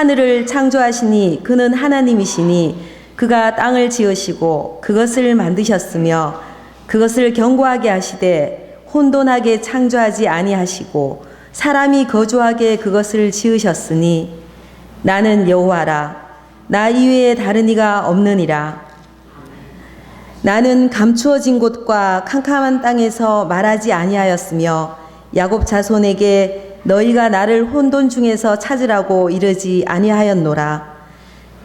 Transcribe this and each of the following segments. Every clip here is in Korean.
하늘을 창조하시니 그는 하나님이시니 그가 땅을 지으시고 그것을 만드셨으며 그것을 견고하게 하시되 혼돈하게 창조하지 아니하시고 사람이 거주하게 그것을 지으셨으니 나는 여호와라. 나 이외에 다른 이가 없느니라. 나는 감추어진 곳과 캄캄한 땅에서 말하지 아니하였으며 야곱 자손에게 너희가 나를 혼돈 중에서 찾으라고 이르지 아니하였노라.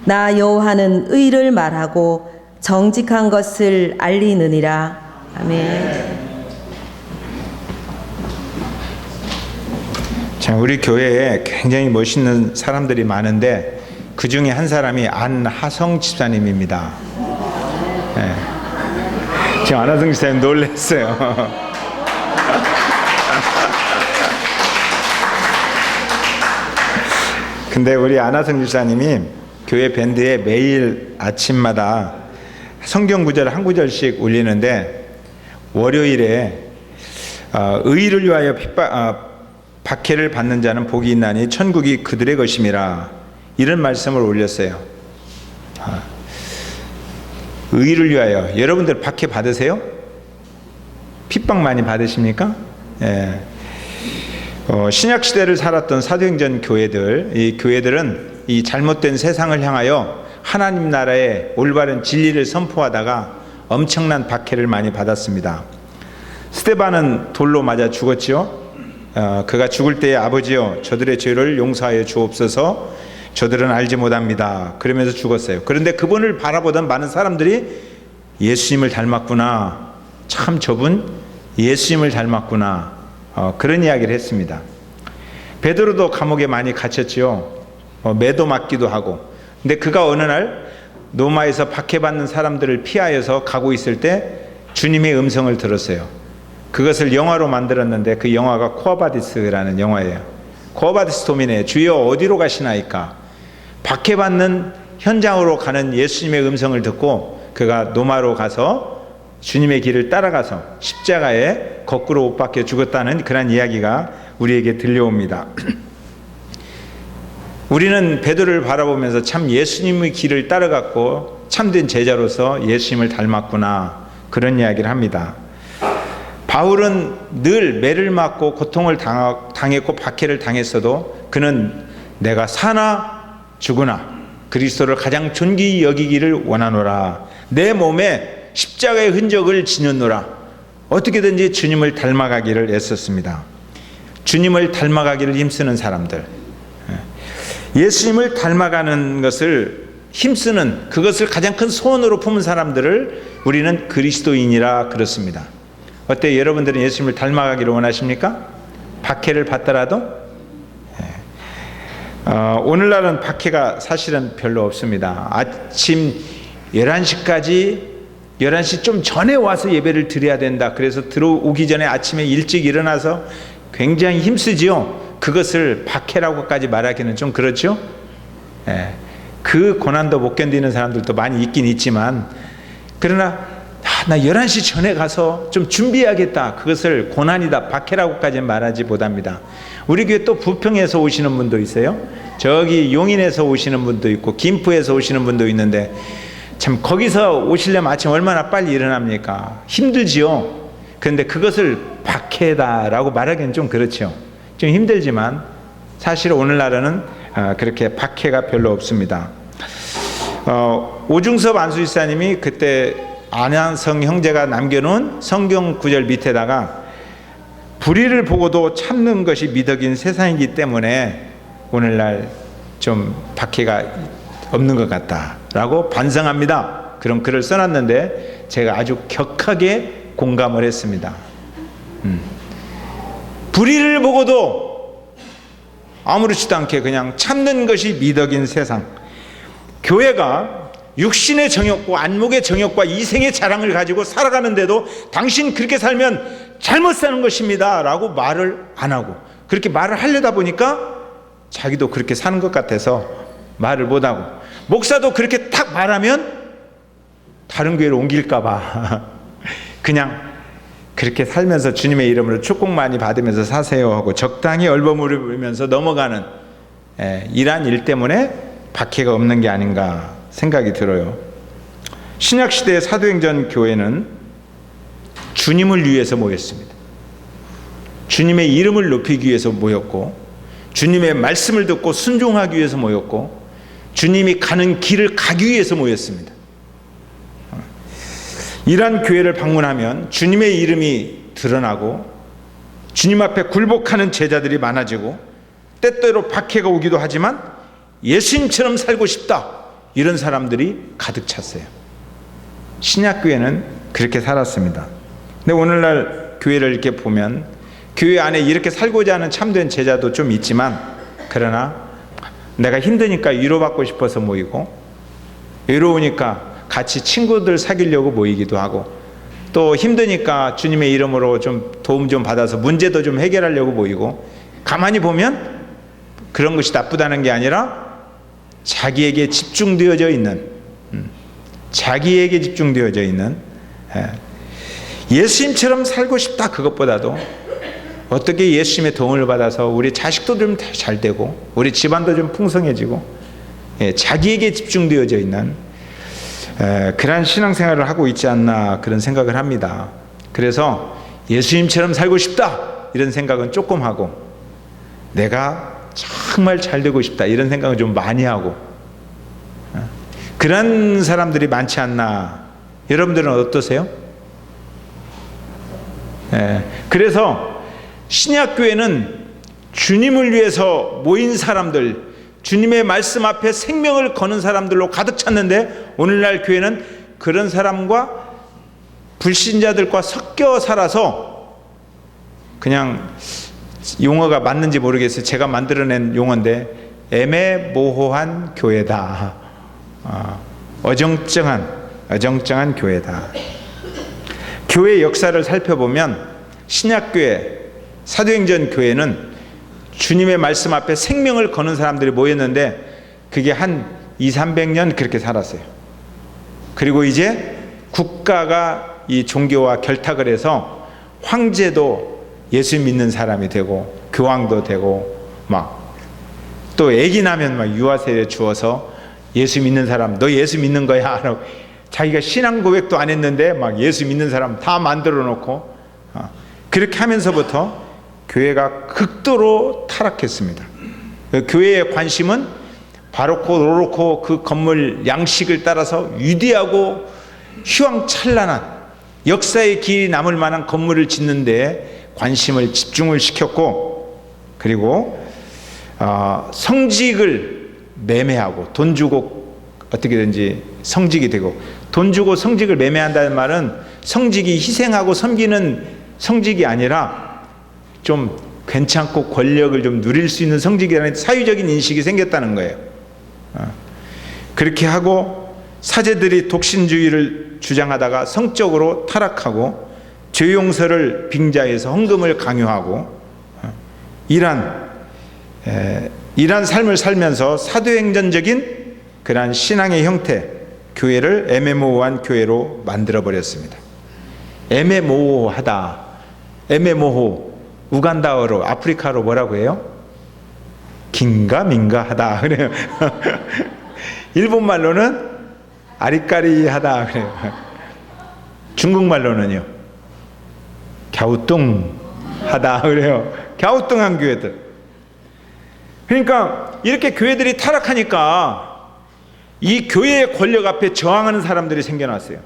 나 여호와는 의를 말하고 정직한 것을 알리느니라. 아멘. 자, 우리 교회에 굉장히 멋있는 사람들이 많은데 그 중에 한 사람이 안하성 집사님입니다. 네. 지금 안하성 집사님 놀랐어요. 근데 우리 안하성 집사님이 교회 밴드에 매일 아침마다 성경 구절 한 구절씩 올리는데 월요일에 의를 위하여 박해를 받는 자는 복이 있나니 천국이 그들의 것임이라 이런 말씀을 올렸어요. 의를 위하여. 여러분들 박해 받으세요? 핍박 많이 받으십니까? 예. 신약 시대를 살았던 사도행전 교회들, 이 교회들은 이 잘못된 세상을 향하여 하나님 나라의 올바른 진리를 선포하다가 엄청난 박해를 많이 받았습니다. 스데반은 돌로 맞아 죽었지요. 그가 죽을 때에 아버지여 저들의 죄를 용서하여 주옵소서 저들은 알지 못합니다. 그러면서 죽었어요. 그런데 그분을 바라보던 많은 사람들이 예수님을 닮았구나. 참 저분 예수님을 닮았구나. 그런 이야기를 했습니다. 베드로도 감옥에 많이 갇혔지요. 매도 맞기도 하고. 근데 그가 어느 날 로마에서 박해받는 사람들을 피하여서 가고 있을 때 주님의 음성을 들었어요. 그것을 영화로 만들었는데 그 영화가 코아바디스라는 영화예요. 코아바디스 도미네 주여 어디로 가시나이까. 박해받는 현장으로 가는 예수님의 음성을 듣고 그가 로마로 가서 주님의 길을 따라가서 십자가에 거꾸로 못 박혀 죽었다는 그런 이야기가 우리에게 들려옵니다. 우리는 베드로를 바라보면서 참 예수님의 길을 따라갔고 참된 제자로서 예수님을 닮았구나 그런 이야기를 합니다. 바울은 늘 매를 맞고 고통을 당했고 박해를 당했어도 그는 내가 사나 죽으나 그리스도를 가장 존귀히 여기기를 원하노라. 내 몸에 십자가의 흔적을 지녔노라. 어떻게든지 주님을 닮아가기를 애썼습니다. 주님을 닮아가기를 힘쓰는 사람들, 예수님을 닮아가는 것을 힘쓰는 그것을 가장 큰 소원으로 품은 사람들을 우리는 그리스도인이라 그렇습니다. 어때요? 여러분들은 예수님을 닮아가기를 원하십니까? 박해를 받더라도? 오늘날은 박해가 사실은 별로 없습니다. 아침 11시까지 11시 좀 전에 와서 예배를 드려야 된다. 그래서 들어오기 전에 아침에 일찍 일어나서 굉장히 힘쓰지요. 그것을 박해라고까지 말하기는 좀 그렇죠. 그 고난도 못 견디는 사람들도 많이 있긴 있지만 그러나 나 11시 전에 가서 좀 준비해야겠다. 그것을 고난이다, 박해라고까지는 말하지 못합니다. 우리 교회 또 부평에서 오시는 분도 있어요. 저기 용인에서 오시는 분도 있고 김포에서 오시는 분도 있는데 참 거기서 오시려면 아침 얼마나 빨리 일어납니까? 힘들지요. 그런데 그것을 박해다라고 말하기는 좀 그렇죠. 좀 힘들지만 사실 오늘날에는 그렇게 박해가 별로 없습니다. 오중섭 안수집사님이 그때 안양성 형제가 남겨놓은 성경 구절 밑에다가 불의를 보고도 참는 것이 미덕인 세상이기 때문에 오늘날 좀 박해가 없는 것 같다라고 반성합니다. 그런 글을 써놨는데 제가 아주 격하게 공감을 했습니다. 불의를 보고도 아무렇지도 않게 그냥 참는 것이 미덕인 세상. 교회가 육신의 정욕과 안목의 정욕과 이생의 자랑을 가지고 살아가는데도 당신 그렇게 살면 잘못 사는 것입니다 라고 말을 안 하고 그렇게 말을 하려다 보니까 자기도 그렇게 사는 것 같아서 말을 못하고 목사도 그렇게 딱 말하면 다른 교회로 옮길까 봐 그냥 그렇게 살면서 주님의 이름으로 축복 많이 받으면서 사세요 하고 적당히 얼버무리면서 넘어가는 이러한 일 때문에 박해가 없는 게 아닌가 생각이 들어요. 신약시대의 사도행전 교회는 주님을 위해서 모였습니다. 주님의 이름을 높이기 위해서 모였고, 주님의 말씀을 듣고 순종하기 위해서 모였고, 주님이 가는 길을 가기 위해서 모였습니다. 이러한 교회를 방문하면 주님의 이름이 드러나고 주님 앞에 굴복하는 제자들이 많아지고, 때때로 박해가 오기도 하지만 예수님처럼 살고 싶다, 이런 사람들이 가득 찼어요. 신약교회는 그렇게 살았습니다. 근데 오늘날 교회를 이렇게 보면 교회 안에 이렇게 살고자 하는 참된 제자도 좀 있지만, 그러나 내가 힘드니까 위로받고 싶어서 모이고, 외로우니까 같이 친구들 사귀려고 모이기도 하고, 또 힘드니까 주님의 이름으로 좀 도움 좀 받아서 문제도 좀 해결하려고 모이고, 가만히 보면 그런 것이 나쁘다는 게 아니라 자기에게 집중되어져 있는, 자기에게 집중되어져 있는, 예수님처럼 살고 싶다, 그것보다도 어떻게 예수님의 도움을 받아서 우리 자식도 좀 잘 되고 우리 집안도 좀 풍성해지고, 자기에게 집중되어져 있는 그러한 신앙생활을 하고 있지 않나, 그런 생각을 합니다. 그래서 예수님처럼 살고 싶다, 이런 생각은 조금 하고, 내가 정말 잘 되고 싶다, 이런 생각은 좀 많이 하고, 그런 사람들이 많지 않나. 여러분들은 어떠세요? 그래서 신약교회는 주님을 위해서 모인 사람들, 주님의 말씀 앞에 생명을 거는 사람들로 가득 찼는데, 오늘날 교회는 그런 사람과 불신자들과 섞여 살아서, 그냥 용어가 맞는지 모르겠어요. 제가 만들어낸 용어인데 애매모호한 교회다. 어정쩡한 교회다. 교회 역사를 살펴보면 신약교회, 사도행전 교회는 주님의 말씀 앞에 생명을 거는 사람들이 모였는데, 그게 한 200~300년 그렇게 살았어요. 그리고 이제 국가가 이 종교와 결탁을 해서 황제도 예수 믿는 사람이 되고, 교황도 되고, 막 또 애기 나면 막 유아세례 주어서 예수 믿는 사람, 너 예수 믿는 거야? 자기가 신앙 고백도 안 했는데 막 예수 믿는 사람 다 만들어 놓고, 그렇게 하면서부터 교회가 극도로 타락했습니다. 교회의 관심은 바로코 로로코 그 건물 양식을 따라서 위대하고 휘황찬란한 역사의 길이 남을 만한 건물을 짓는 데 관심을 집중을 시켰고, 그리고 성직을 매매하고 돈 주고 어떻게든지 성직이 되고, 돈 주고 성직을 매매한다는 말은 성직이 희생하고 섬기는 성직이 아니라 좀 괜찮고 권력을 좀 누릴 수 있는 성직이라는 사유적인 인식이 생겼다는 거예요. 그렇게 하고 사제들이 독신주의를 주장하다가 성적으로 타락하고, 죄 용서를 빙자해서 헌금을 강요하고, 이러한 삶을 살면서 사도행전적인 그러한 신앙의 형태, 교회를 애매모호한 교회로 만들어버렸습니다. 애매모호하다, 애매모호, 우간다어로, 아프리카로 뭐라고 해요? 긴가민가하다 그래요. 일본말로는 아리까리하다 그래요. 중국말로는요, 갸우뚱하다 그래요. 갸우뚱한 교회들. 그러니까 이렇게 교회들이 타락하니까 이 교회의 권력 앞에 저항하는 사람들이 생겨났어요.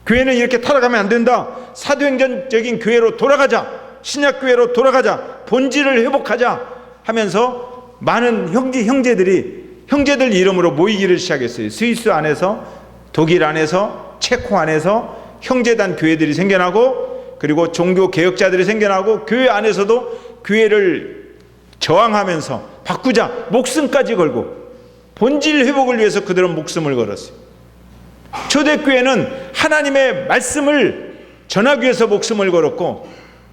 교회는 이렇게 타락하면 안 된다, 사도행전적인 교회로 돌아가자, 신약교회로 돌아가자, 본질을 회복하자 하면서 많은 형제들 이름으로 모이기를 시작했어요. 스위스 안에서, 독일 안에서, 체코 안에서 형제단 교회들이 생겨나고, 그리고 종교 개혁자들이 생겨나고, 교회 안에서도 교회를 저항하면서 바꾸자, 목숨까지 걸고, 본질 회복을 위해서 그들은 목숨을 걸었어요. 초대교회는 하나님의 말씀을 전하기 위해서 목숨을 걸었고,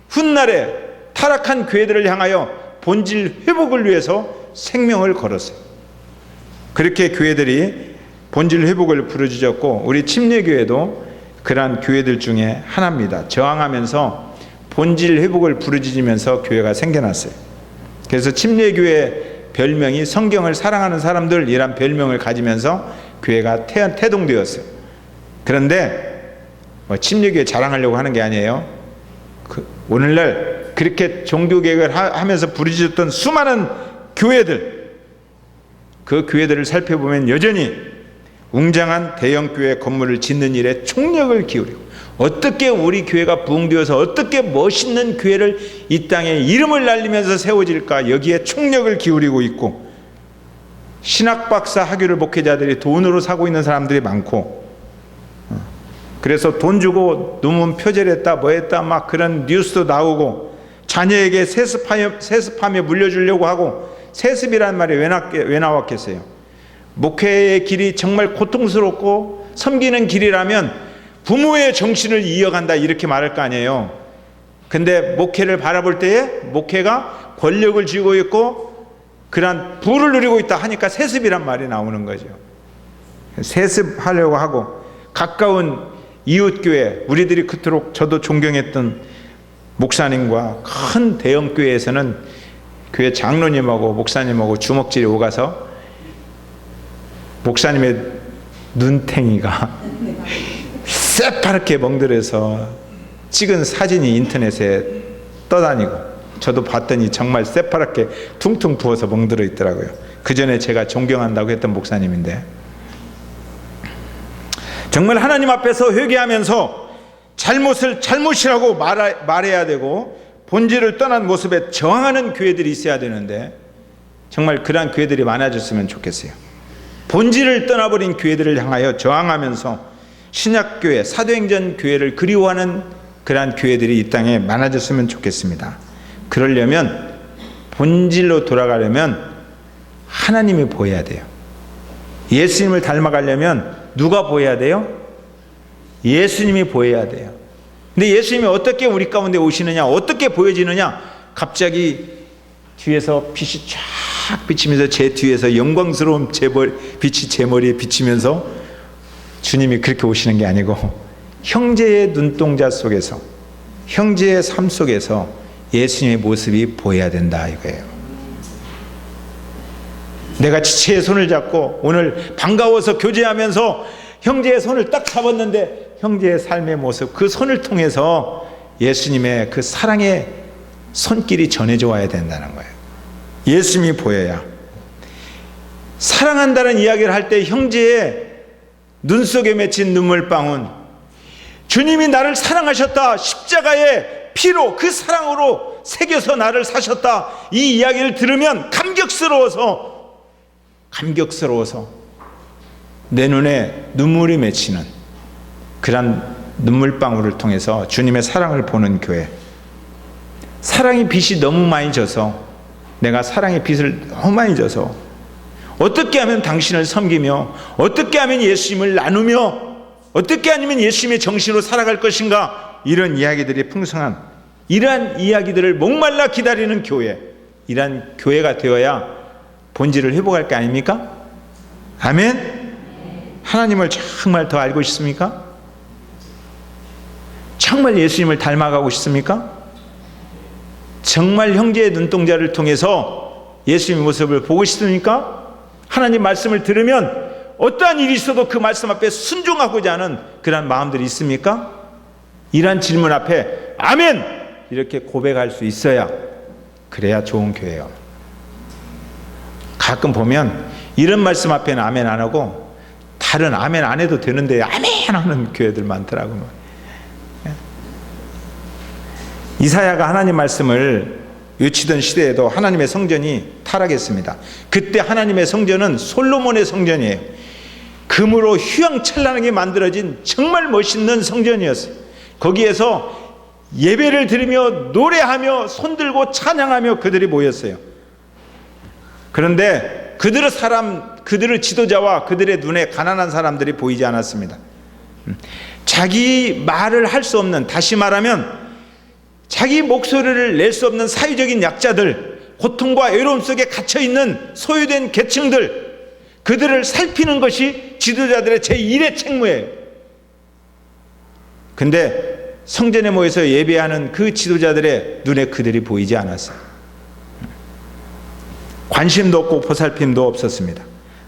훗날에 타락한 교회들을 향하여 본질 회복을 위해서 생명을 걸었어요. 그렇게 교회들이 본질 회복을 부르짖었고, 우리 침례교회도 그러한 교회들 중에 하나입니다. 저항하면서 본질 회복을 부르짖으면서 교회가 생겨났어요. 그래서 침례교회 별명이 성경을 사랑하는 사람들이란 별명을 가지면서 교회가 태동되었어요. 그런데 침례교회 자랑하려고 하는 게 아니에요. 오늘날 그렇게 종교개혁을 하면서 부르짖었던 수많은 교회들, 그 교회들을 살펴보면 여전히 웅장한 대형교회 건물을 짓는 일에 총력을 기울이고, 어떻게 우리 교회가 부흥되어서 어떻게 멋있는 교회를 이 땅에 이름을 날리면서 세워질까, 여기에 총력을 기울이고 있고, 신학박사 학위를 목회자들이 돈으로 사고 있는 사람들이 많고, 그래서 돈 주고 논문 표절했다 뭐했다 막 그런 뉴스도 나오고, 자녀에게 세습하며 물려주려고 하고, 세습이라는 말이 왜 나왔겠어요? 목회의 길이 정말 고통스럽고 섬기는 길이라면 부모의 정신을 이어간다 이렇게 말할 거 아니에요. 근데 목회를 바라볼 때에 목회가 권력을 쥐고 있고 그러한 부를 누리고 있다 하니까 세습이란 말이 나오는 거죠. 세습하려고 하고, 가까운 이웃교회, 우리들이 그토록 저도 존경했던 목사님과 큰 대형교회에서는 교회 장로님하고 목사님하고 주먹질이 오가서 목사님의 눈탱이가 새파랗게 멍들어서 찍은 사진이 인터넷에 떠다니고, 저도 봤더니 정말 새파랗게 퉁퉁 부어서 멍들어 있더라고요. 그 전에 제가 존경한다고 했던 목사님인데, 정말 하나님 앞에서 회개하면서 잘못을 잘못이라고 말해야 되고 본질을 떠난 모습에 저항하는 교회들이 있어야 되는데, 정말 그러한 교회들이 많아졌으면 좋겠어요. 본질을 떠나버린 교회들을 향하여 저항하면서 신약교회, 사도행전 교회를 그리워하는 그러한 교회들이 이 땅에 많아졌으면 좋겠습니다. 그러려면, 본질로 돌아가려면 하나님이 보여야 돼요. 예수님을 닮아가려면 누가 보여야 돼요? 예수님이 보여야 돼요. 근데 예수님이 어떻게 우리 가운데 오시느냐, 어떻게 보여지느냐? 갑자기 뒤에서 빛이 쫙 비치면서, 제 뒤에서 영광스러운 빛이 제 머리에 비치면서 주님이 그렇게 오시는 게 아니고, 형제의 눈동자 속에서, 형제의 삶 속에서 예수님의 모습이 보여야 된다 이거예요. 내가 지체의 손을 잡고 오늘 반가워서 교제하면서 형제의 손을 딱 잡았는데, 형제의 삶의 모습, 그 손을 통해서 예수님의 그 사랑의 손길이 전해져 와야 된다는 거예요. 예수님이 보여야. 사랑한다는 이야기를 할 때 형제의 눈 속에 맺힌 눈물방울, 주님이 나를 사랑하셨다, 십자가의 피로 그 사랑으로 새겨서 나를 사셨다, 이 이야기를 들으면 감격스러워서 내 눈에 눈물이 맺히는 그런 눈물방울을 통해서 주님의 사랑을 보는 교회. 사랑의 빛이 너무 많이 져서, 내가 사랑의 빛을 너무 많이 져서 어떻게 하면 당신을 섬기며, 어떻게 하면 예수님을 나누며, 어떻게 하면 예수님의 정신으로 살아갈 것인가, 이런 이야기들이 풍성한, 이러한 이야기들을 목말라 기다리는 교회, 이러한 교회가 되어야 본질을 회복할 게 아닙니까? 아멘? 하나님을 정말 더 알고 싶습니까? 정말 예수님을 닮아가고 싶습니까? 정말 형제의 눈동자를 통해서 예수님의 모습을 보고 싶습니까? 하나님 말씀을 들으면 어떠한 일이 있어도 그 말씀 앞에 순종하고자 하는 그러한 마음들이 있습니까? 이러한 질문 앞에 아멘! 이렇게 고백할 수 있어야, 그래야 좋은 교회예요. 가끔 보면 이런 말씀 앞에는 아멘 안 하고 다른 아멘 안 해도 되는데 아멘 하는 교회들 많더라고요. 이사야가 하나님 말씀을 외치던 시대에도 하나님의 성전이 타락했습니다. 그때 하나님의 성전은 솔로몬의 성전이에요. 금으로 휘황찬란하게 만들어진 정말 멋있는 성전이었어요. 거기에서 예배를 드리며 노래하며 손들고 찬양하며 그들이 모였어요. 그런데 그들의 지도자와 그들의 눈에 가난한 사람들이 보이지 않았습니다. 자기 말을 할 수 없는, 다시 말하면 자기 목소리를 낼 수 없는 사회적인 약자들, 고통과 외로움 속에 갇혀있는 소외된 계층들, 그들을 살피는 것이 지도자들의 제1의 책무예요. 근데 성전에 모여서 예배하는 그 지도자들의 눈에 그들이 보이지 않았어요. 관심도 없고 보살핌도 없었습니다.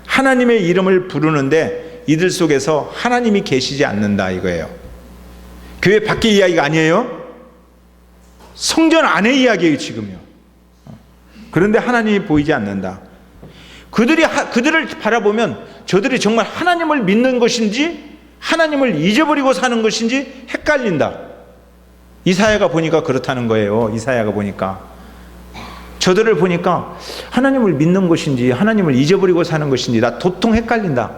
하나님의 이름을 부르는데 이들 속에서 하나님이 계시지 않는다 이거예요. 교회 밖의 이야기가 아니에요. 성전 안의 이야기예요 지금요. 그런데 하나님이 보이지 않는다. 그들을 바라보면 저들이 정말 하나님을 믿는 것인지 하나님을 잊어버리고 사는 것인지 헷갈린다. 이사야가 보니까 그렇다는 거예요. 이사야가 보니까 저들을 보니까 하나님을 믿는 것인지 하나님을 잊어버리고 사는 것인지 나 도통 헷갈린다.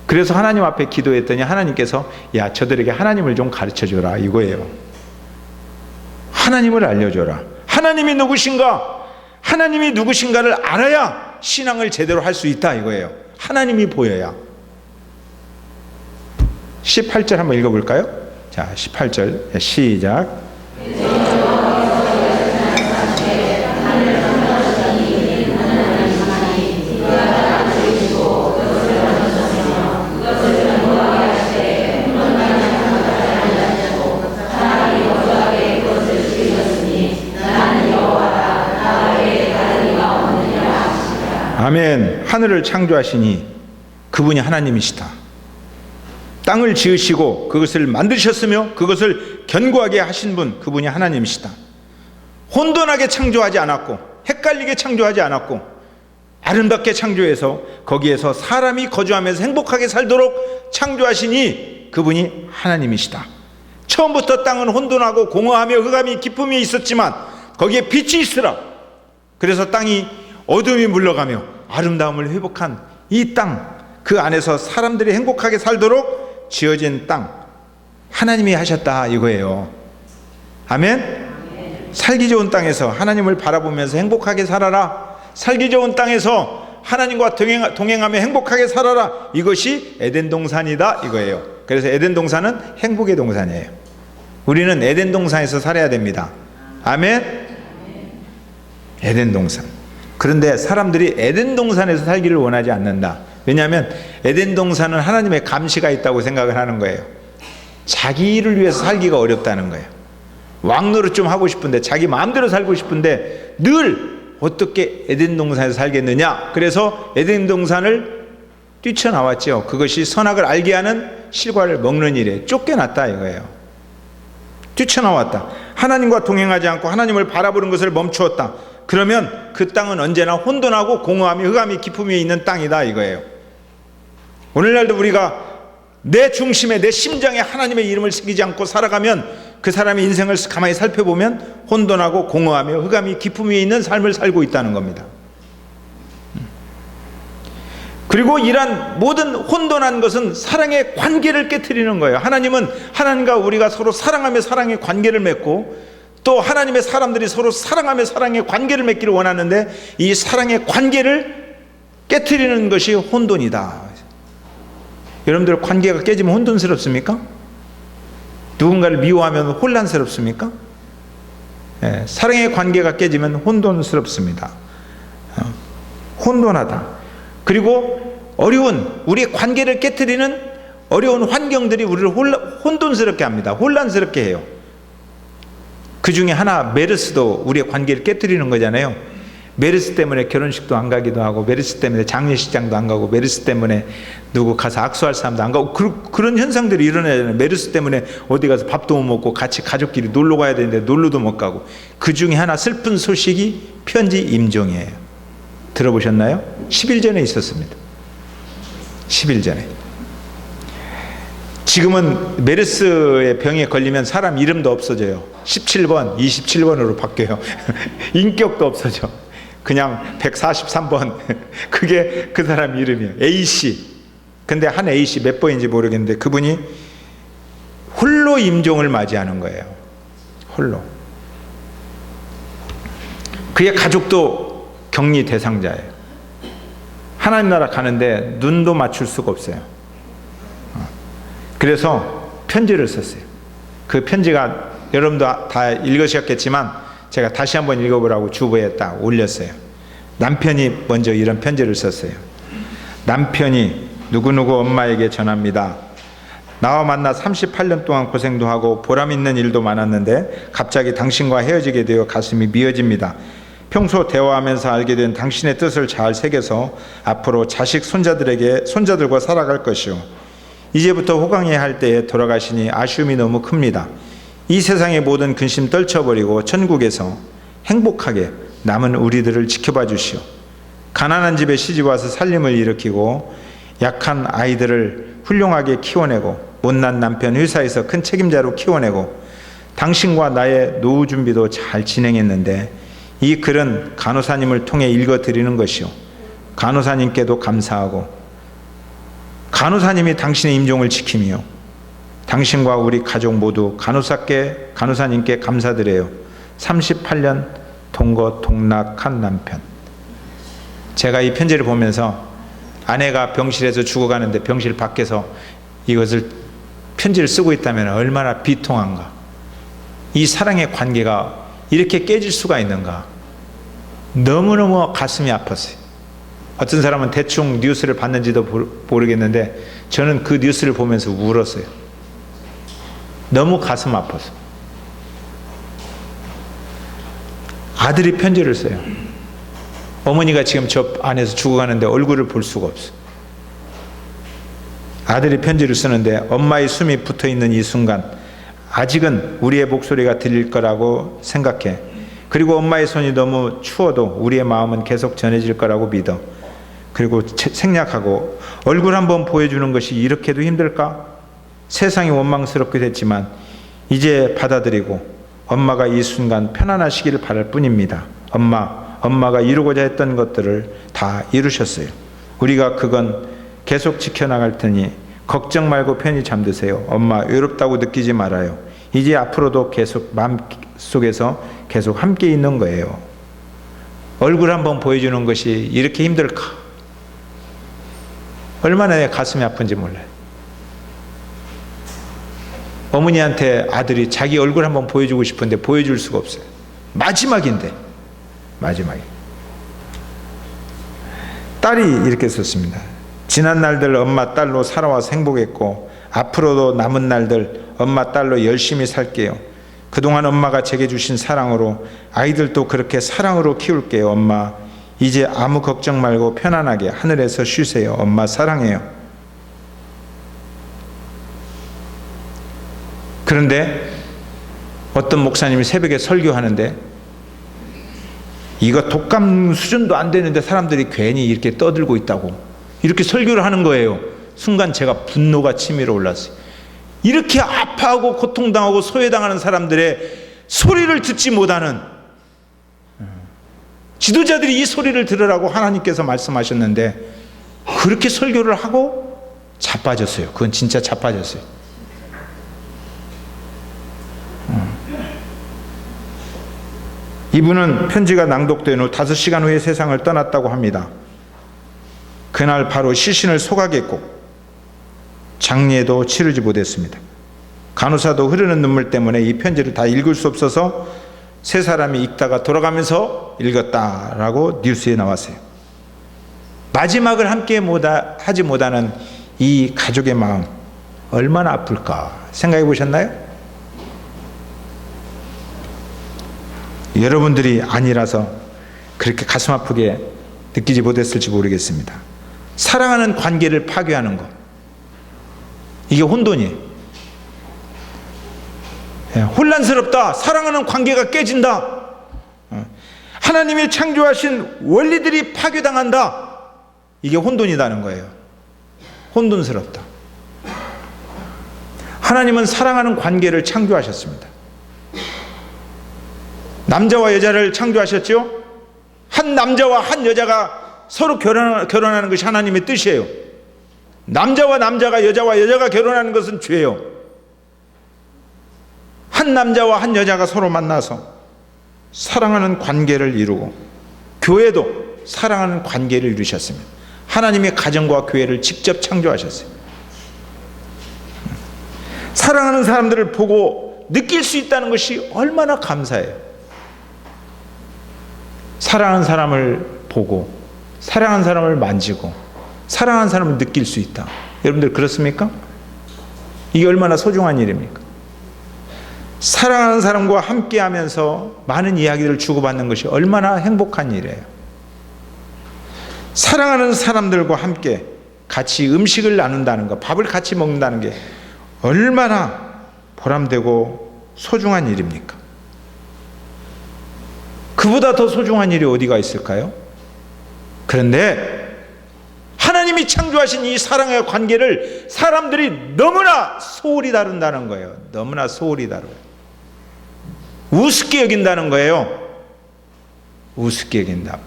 그래서 하나님 앞에 기도했더니 하나님께서 야 저들에게 하나님을 좀 가르쳐줘라 이거예요. 하나님을 알려줘라. 하나님이 누구신가? 하나님이 누구신가를 알아야 신앙을 제대로 할 수 있다 이거예요. 하나님이 보여야. 18절 한번 읽어볼까요? 자, 18절 시작. 아멘. 하늘을 창조하시니 그분이 하나님이시다. 땅을 지으시고 그것을 만드셨으며 그것을 견고하게 하신 분 그분이 하나님이시다. 혼돈하게 창조하지 않았고 헷갈리게 창조하지 않았고 아름답게 창조해서 거기에서 사람이 거주하면서 행복하게 살도록 창조하시니 그분이 하나님이시다. 처음부터 땅은 혼돈하고 공허하며 흑암이 기품이 있었지만 거기에 빛이 있으라. 그래서 땅이 어둠이 물러가며 아름다움을 회복한 이 땅, 그 안에서 사람들이 행복하게 살도록 지어진 땅 하나님이 하셨다 이거예요. 아멘. 살기 좋은 땅에서 하나님을 바라보면서 행복하게 살아라. 살기 좋은 땅에서 하나님과 동행하며 행복하게 살아라. 이것이 에덴 동산이다 이거예요. 그래서 에덴 동산은 행복의 동산이에요. 우리는 에덴 동산에서 살아야 됩니다. 아멘. 에덴 동산. 그런데 사람들이 에덴 동산에서 살기를 원하지 않는다. 왜냐하면 에덴 동산은 하나님의 감시가 있다고 생각을 하는 거예요. 자기 일을 위해서 살기가 어렵다는 거예요. 왕노릇 좀 하고 싶은데 자기 마음대로 살고 싶은데 늘 어떻게 에덴 동산에서 살겠느냐. 그래서 에덴 동산을 뛰쳐나왔죠. 그것이 선악을 알게 하는 실과를 먹는 일에 쫓겨났다 이거예요. 뛰쳐나왔다. 하나님과 동행하지 않고 하나님을 바라보는 것을 멈추었다. 그러면 그 땅은 언제나 혼돈하고 공허함이 흑암이 기품이 있는 땅이다 이거예요. 오늘날도 우리가 내 중심에 내 심장에 하나님의 이름을 새기지 않고 살아가면 그 사람의 인생을 가만히 살펴보면 혼돈하고 공허하며 흑암이 기품이 있는 삶을 살고 있다는 겁니다. 그리고 이러한 모든 혼돈한 것은 사랑의 관계를 깨트리는 거예요. 하나님은 하나님과 우리가 서로 사랑하며 사랑의 관계를 맺고 또 하나님의 사람들이 서로 사랑하며 사랑의 관계를 맺기를 원하는데 이 사랑의 관계를 깨트리는 것이 혼돈이다. 여러분들 관계가 깨지면 혼돈스럽습니까? 누군가를 미워하면 혼란스럽습니까? 예, 사랑의 관계가 깨지면 혼돈스럽습니다. 혼돈하다. 그리고 어려운 우리의 관계를 깨트리는 어려운 환경들이 우리를 혼돈스럽게 합니다. 혼란스럽게 해요. 그 중에 하나 메르스도 우리의 관계를 깨트리는 거잖아요. 메르스 때문에 결혼식도 안 가기도 하고 메르스 때문에 장례식장도 안 가고 메르스 때문에 누구 가서 악수할 사람도 안 가고 그런 현상들이 일어나잖아요. 메르스 때문에 어디 가서 밥도 못 먹고 같이 가족끼리 놀러 가야 되는데 놀러도 못 가고. 그 중에 하나 슬픈 소식이 편지 임종이에요. 들어보셨나요? 10일 전에 있었습니다. 10일 전에. 지금은 메르스의 병에 걸리면 사람 이름도 없어져요. 17번, 27번으로 바뀌어요. 인격도 없어져. 그냥 143번. 그게 그 사람 이름이에요. A씨. 근데 한 A씨 몇 번인지 모르겠는데 그분이 홀로 임종을 맞이하는 거예요. 홀로. 그의 가족도 격리 대상자예요. 하나님 나라 가는데 눈도 맞출 수가 없어요. 그래서 편지를 썼어요. 그 편지가 여러분도 다 읽으셨겠지만 제가 다시 한번 읽어보라고 주보에 딱 올렸어요. 남편이 먼저 이런 편지를 썼어요. 남편이 누구누구 엄마에게 전합니다. 나와 만나 38년 동안 고생도 하고 보람 있는 일도 많았는데 갑자기 당신과 헤어지게 되어 가슴이 미어집니다. 평소 대화하면서 알게 된 당신의 뜻을 잘 새겨서 앞으로 자식 손자들과 살아갈 것이요. 이제부터 호강해야 할 때에 돌아가시니 아쉬움이 너무 큽니다. 이 세상의 모든 근심 떨쳐버리고 천국에서 행복하게 남은 우리들을 지켜봐 주시오. 가난한 집에 시집와서 살림을 일으키고 약한 아이들을 훌륭하게 키워내고 못난 남편 회사에서 큰 책임자로 키워내고 당신과 나의 노후 준비도 잘 진행했는데 이 글은 간호사님을 통해 읽어드리는 것이요. 간호사님께도 감사하고 간호사님이 당신의 임종을 지키며 당신과 우리 가족 모두 간호사님께 감사드려요. 38년 동거동락한 남편. 제가 이 편지를 보면서 아내가 병실에서 죽어가는데 병실 밖에서 이것을 편지를 쓰고 있다면 얼마나 비통한가. 이 사랑의 관계가 이렇게 깨질 수가 있는가. 너무너무 가슴이 아팠어요. 어떤 사람은 대충 뉴스를 봤는지도 모르겠는데 저는 그 뉴스를 보면서 울었어요. 너무 가슴 아파서. 아들이 편지를 써요. 어머니가 지금 저 안에서 죽어가는데 얼굴을 볼 수가 없어. 아들이 편지를 쓰는데 엄마의 숨이 붙어있는 이 순간 아직은 우리의 목소리가 들릴 거라고 생각해. 그리고 엄마의 손이 너무 추워도 우리의 마음은 계속 전해질 거라고 믿어. 그리고 생략하고 얼굴 한번 보여주는 것이 이렇게도 힘들까? 세상이 원망스럽게 됐지만 이제 받아들이고 엄마가 이 순간 편안하시기를 바랄 뿐입니다. 엄마가 이루고자 했던 것들을 다 이루셨어요. 우리가 그건 계속 지켜나갈 테니 걱정 말고 편히 잠드세요. 엄마 외롭다고 느끼지 말아요. 이제 앞으로도 계속 마음속에서 계속 함께 있는 거예요. 얼굴 한번 보여주는 것이 이렇게 힘들까? 얼마나 내 가슴이 아픈지 몰라요. 어머니한테 아들이 자기 얼굴 한번 보여주고 싶은데 보여줄 수가 없어요. 마지막인데. 딸이 이렇게 썼습니다. 지난 날들 엄마 딸로 살아와서 행복했고 앞으로도 남은 날들 엄마 딸로 열심히 살게요. 그동안 엄마가 제게 주신 사랑으로 아이들도 그렇게 사랑으로 키울게요. 엄마 이제 아무 걱정 말고 편안하게 하늘에서 쉬세요. 엄마 사랑해요. 그런데 어떤 목사님이 새벽에 설교하는데 이거 독감 수준도 안 되는데 사람들이 괜히 이렇게 떠들고 있다고 이렇게 설교를 하는 거예요. 순간 제가 분노가 치밀어 올랐어요. 이렇게 아파하고 고통당하고 소외당하는 사람들의 소리를 듣지 못하는 지도자들이 이 소리를 들으라고 하나님께서 말씀하셨는데 그렇게 설교를 하고 자빠졌어요. 그건 진짜 자빠졌어요. 이분은 편지가 낭독된 후 5시간 후에 세상을 떠났다고 합니다. 그날 바로 시신을 소각했고 장례도 치르지 못했습니다. 간호사도 흐르는 눈물 때문에 이 편지를 다 읽을 수 없어서 세 사람이 읽다가 돌아가면서 읽었다라고 뉴스에 나왔어요. 마지막을 함께 하지 못하는 이 가족의 마음 얼마나 아플까 생각해 보셨나요? 여러분들이 아니라서 그렇게 가슴 아프게 느끼지 못했을지 모르겠습니다. 사랑하는 관계를 파괴하는 것, 이게 혼돈이에요. 혼란스럽다. 사랑하는 관계가 깨진다. 하나님이 창조하신 원리들이 파괴당한다. 이게 혼돈이라는 거예요. 혼돈스럽다. 하나님은 사랑하는 관계를 창조하셨습니다. 남자와 여자를 창조하셨죠? 한 남자와 한 여자가 서로 결혼하는 것이 하나님의 뜻이에요. 남자와 남자가 여자와 여자가 결혼하는 것은 죄예요. 한 남자와 한 여자가 서로 만나서 사랑하는 관계를 이루고 교회도 사랑하는 관계를 이루셨습니다. 하나님의 가정과 교회를 직접 창조하셨어요. 사랑하는 사람들을 보고 느낄 수 있다는 것이 얼마나 감사해요. 사랑하는 사람을 보고 사랑하는 사람을 만지고 사랑하는 사람을 느낄 수 있다. 여러분들 그렇습니까? 이게 얼마나 소중한 일입니까? 사랑하는 사람과 함께 하면서 많은 이야기를 주고받는 것이 얼마나 행복한 일이에요. 사랑하는 사람들과 함께 같이 음식을 나눈다는 것, 밥을 같이 먹는다는 게 얼마나 보람되고 소중한 일입니까? 그보다 더 소중한 일이 어디가 있을까요? 그런데 하나님이 창조하신 이 사랑의 관계를 사람들이 너무나 소홀히 다룬다는 거예요. 너무나 소홀히 다뤄요. 우습게 여긴다는 거예요. 우습게 여긴다.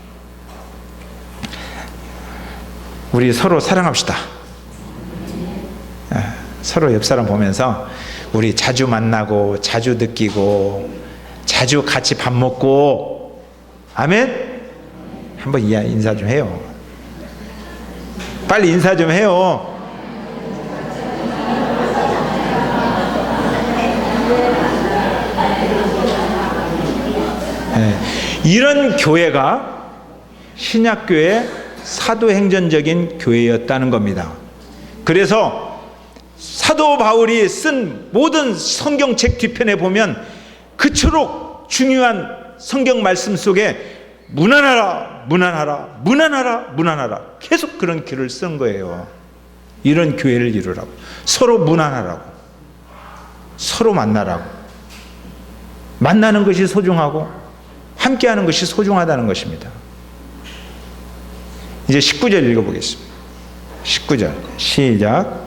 우리 서로 사랑합시다. 서로 옆 사람 보면서 우리 자주 만나고 자주 느끼고 자주 같이 밥 먹고, 아멘? 한번 인사 좀 해요. 빨리 인사 좀 해요. 네, 이런 교회가 신약교회 사도행전적인 교회였다는 겁니다. 그래서 사도 바울이 쓴 모든 성경책 뒤편에 보면 그토록 중요한 성경 말씀 속에 무난하라, 무난하라, 무난하라, 무난하라, 계속 그런 글을 쓴 거예요. 이런 교회를 이루라고, 서로 무난하라고, 서로 만나라고. 만나는 것이 소중하고 함께하는 것이 소중하다는 것입니다. 이제 19절 읽어보겠습니다. 19절 시작.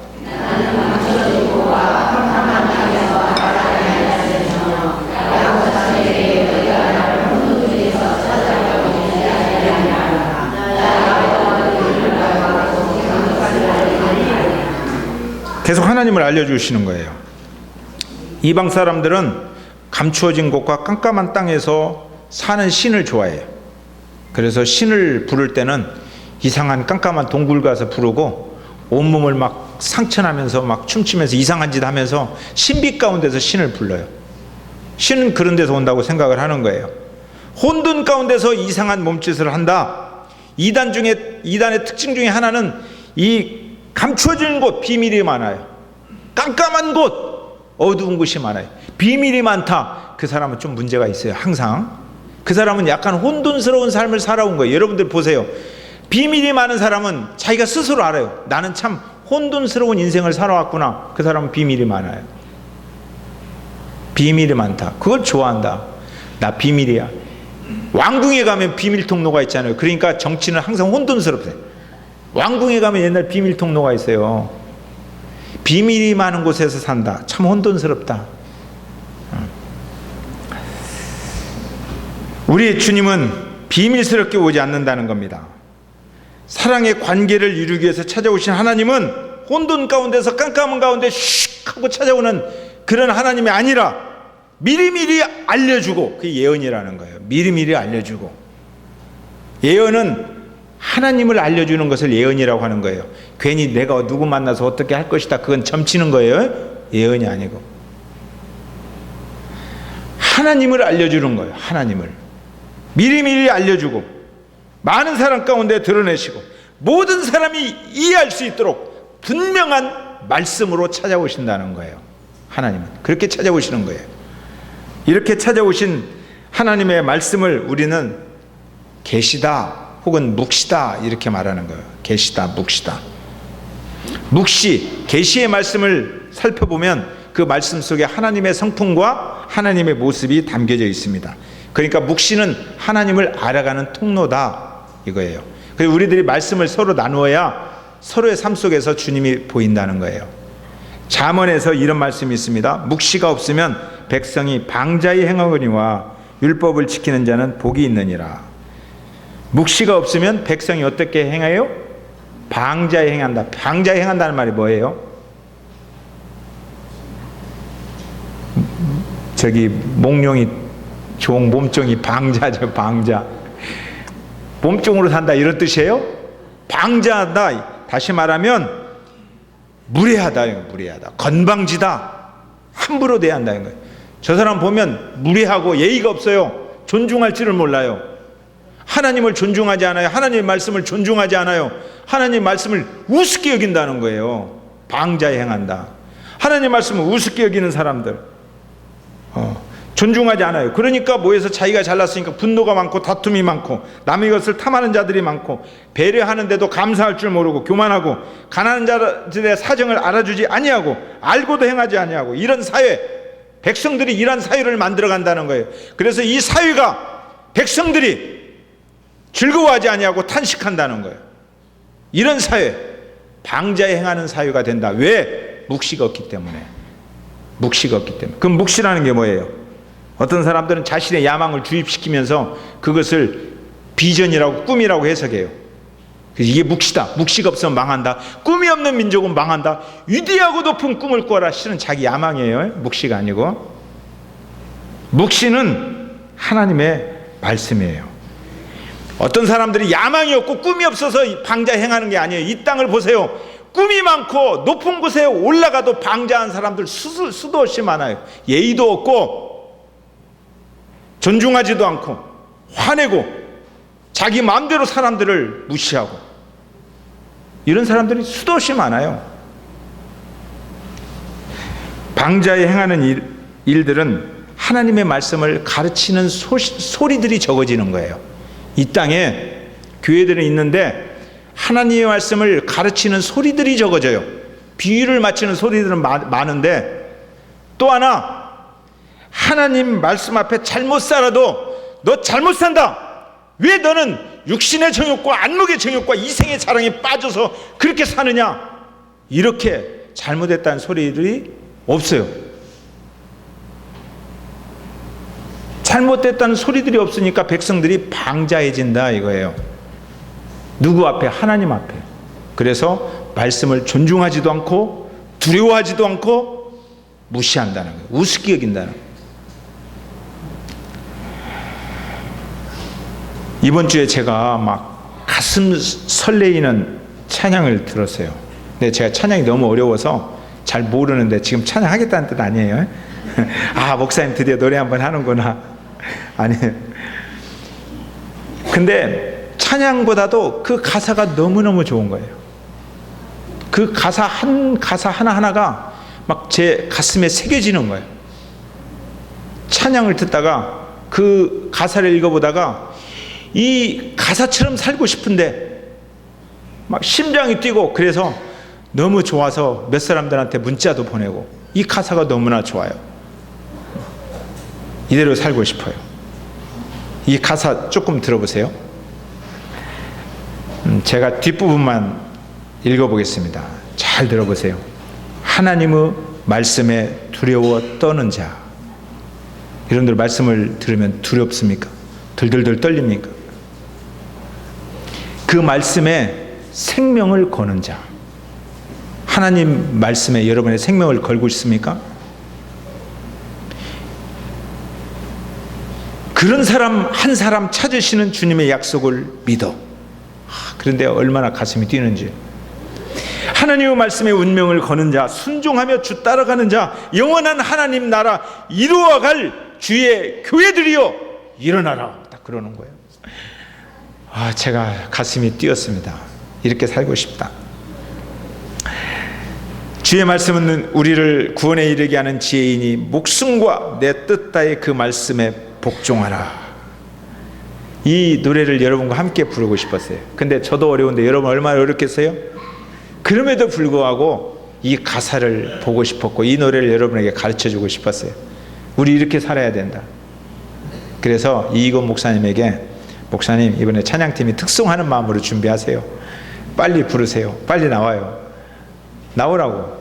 계속 하나님을 알려주시는 거예요. 이방 사람들은 감추어진 곳과 깜깜한 땅에서 사는 신을 좋아해요. 그래서 신을 부를 때는 이상한 깜깜한 동굴 가서 부르고 온몸을 막 상처나면서 막 춤추면서 이상한 짓 하면서 신비 가운데서 신을 불러요. 신은 그런 데서 온다고 생각을 하는 거예요. 혼돈 가운데서 이상한 몸짓을 한다. 이단의 특징 중에 하나는 이 감추어진 곳, 비밀이 많아요. 깜깜한 곳, 어두운 곳이 많아요. 비밀이 많다. 그 사람은 좀 문제가 있어요. 항상 그 사람은 약간 혼돈스러운 삶을 살아온 거예요. 여러분들 보세요. 비밀이 많은 사람은 자기가 스스로 알아요. 나는 참 혼돈스러운 인생을 살아왔구나. 그 사람은 비밀이 많아요. 비밀이 많다. 그걸 좋아한다. 나 비밀이야. 왕궁에 가면 비밀 통로가 있잖아요. 그러니까 정치는 항상 혼돈스럽대요. 왕궁에 가면 옛날 비밀 통로가 있어요. 비밀이 많은 곳에서 산다. 참 혼돈스럽다. 우리 주님은 비밀스럽게 오지 않는다는 겁니다. 사랑의 관계를 이루기 위해서 찾아오신 하나님은 혼돈 가운데서 깜깜한 가운데 슉 하고 찾아오는 그런 하나님이 아니라 미리미리 알려주고, 그게 예언이라는 거예요. 미리미리 알려주고. 예언은 하나님을 알려주는 것을 예언이라고 하는 거예요. 괜히 내가 누구 만나서 어떻게 할 것이다, 그건 점치는 거예요. 예언이 아니고 하나님을 알려주는 거예요. 하나님을 미리미리 알려주고 많은 사람 가운데 드러내시고 모든 사람이 이해할 수 있도록 분명한 말씀으로 찾아오신다는 거예요. 하나님은 그렇게 찾아오시는 거예요. 이렇게 찾아오신 하나님의 말씀을 우리는 계시다 혹은 묵시다 이렇게 말하는 거예요. 계시다, 묵시다. 묵시, 계시의 말씀을 살펴보면 그 말씀 속에 하나님의 성품과 하나님의 모습이 담겨져 있습니다. 그러니까 묵시는 하나님을 알아가는 통로다 이거예요. 그래서 우리들이 말씀을 서로 나누어야 서로의 삶 속에서 주님이 보인다는 거예요. 잠언에서 이런 말씀이 있습니다. 묵시가 없으면 백성이 방자히 행하거니와 율법을 지키는 자는 복이 있느니라. 묵시가 없으면 백성이 어떻게 행해요? 방자히 행한다. 방자히 행한다는 말이 뭐예요? 저기 몽룡이 종, 몸종이 방자죠. 방자. 몸종으로 산다 이런 뜻이에요? 방자하다. 다시 말하면 무례하다. 무례하다. 건방지다. 함부로 대한다는 거예요. 저 사람 보면 무례하고 예의가 없어요. 존중할 줄을 몰라요. 하나님을 존중하지 않아요. 하나님의 말씀을 존중하지 않아요. 하나님의 말씀을 우습게 여긴다는 거예요. 방자에 행한다. 하나님의 말씀을 우습게 여기는 사람들 존중하지 않아요. 그러니까 모여서 자기가 잘났으니까 분노가 많고 다툼이 많고 남의 것을 탐하는 자들이 많고 배려하는데도 감사할 줄 모르고 교만하고 가난한 자들의 사정을 알아주지 아니하고 알고도 행하지 아니하고 이런 사회, 백성들이 이런 사회를 만들어 간다는 거예요. 그래서 이 사회가 백성들이 즐거워하지 아니하고 탄식한다는 거예요. 이런 사회, 방자에 행하는 사회가 된다. 왜? 묵시가 없기 때문에. 묵시가 없기 때문에. 그럼 묵시라는 게 뭐예요? 어떤 사람들은 자신의 야망을 주입시키면서 그것을 비전이라고 꿈이라고 해석해요. 이게 묵시다. 묵시가 없으면 망한다. 꿈이 없는 민족은 망한다. 위대하고 높은 꿈을 꿔라. 실은 자기 야망이에요. 묵시가 아니고. 묵시는 하나님의 말씀이에요. 어떤 사람들이 야망이 없고 꿈이 없어서 방자 행하는 게 아니에요. 이 땅을 보세요. 꿈이 많고 높은 곳에 올라가도 방자한 사람들 수도 없이 많아요. 예의도 없고 존중하지도 않고 화내고 자기 마음대로 사람들을 무시하고 이런 사람들이 수도 없이 많아요. 방자에 행하는 일들은 하나님의 말씀을 가르치는 소리들이 적어지는 거예요. 이 땅에 교회들은 있는데 하나님의 말씀을 가르치는 소리들이 적어져요. 비유를 맞추는 소리들은 많은데 또 하나 하나님 말씀 앞에 잘못 살아도 너 잘못 산다. 왜 너는 육신의 정욕과 안목의 정욕과 이생의 자랑에 빠져서 그렇게 사느냐. 이렇게 잘못했다는 소리들이 없어요. 잘못됐다는 소리들이 없으니까 백성들이 방자해진다 이거예요. 누구 앞에? 하나님 앞에. 그래서 말씀을 존중하지도 않고 두려워하지도 않고 무시한다는 거예요. 우습게 여긴다는 거예요. 이번 주에 제가 막 가슴 설레이는 찬양을 들었어요. 근데 제가 찬양이 너무 어려워서 잘 모르는데 지금 찬양하겠다는 뜻 아니에요? 아, 목사님 드디어 노래 한번 하는구나. 아니에요. 근데 찬양보다도 그 가사가 너무너무 좋은 거예요. 그 가사 하나하나가 막 제 가슴에 새겨지는 거예요. 찬양을 듣다가 그 가사를 읽어보다가 이 가사처럼 살고 싶은데 막 심장이 뛰고 그래서 너무 좋아서 몇 사람들한테 문자도 보내고 이 가사가 너무나 좋아요. 이대로 살고 싶어요. 이 가사 조금 들어보세요. 제가 뒷부분만 읽어보겠습니다. 잘 들어보세요. 하나님의 말씀에 두려워 떠는 자. 여러분들 말씀을 들으면 두렵습니까? 들들들 떨립니까? 그 말씀에 생명을 거는 자. 하나님 말씀에 여러분의 생명을 걸고 있습니까? 그런 사람 한 사람 찾으시는 주님의 약속을 믿어. 그런데 얼마나 가슴이 뛰는지. 하나님의 말씀에 운명을 거는 자, 순종하며 주 따라가는 자, 영원한 하나님 나라 이루어갈 주의 교회들이여 일어나라. 딱 그러는 거예요. 아, 제가 가슴이 뛰었습니다. 이렇게 살고 싶다. 주의 말씀은 우리를 구원에 이르게 하는 지혜이니 목숨과 내 뜻 다해 그 말씀에 복종하라. 이 노래를 여러분과 함께 부르고 싶었어요. 근데 저도 어려운데 여러분 얼마나 어렵겠어요? 그럼에도 불구하고 이 가사를 보고 싶었고 이 노래를 여러분에게 가르쳐주고 싶었어요. 우리 이렇게 살아야 된다. 그래서 이익원 목사님에게 목사님 이번에 찬양팀이 특송하는 마음으로 준비하세요. 빨리 부르세요. 빨리 나와요. 나오라고.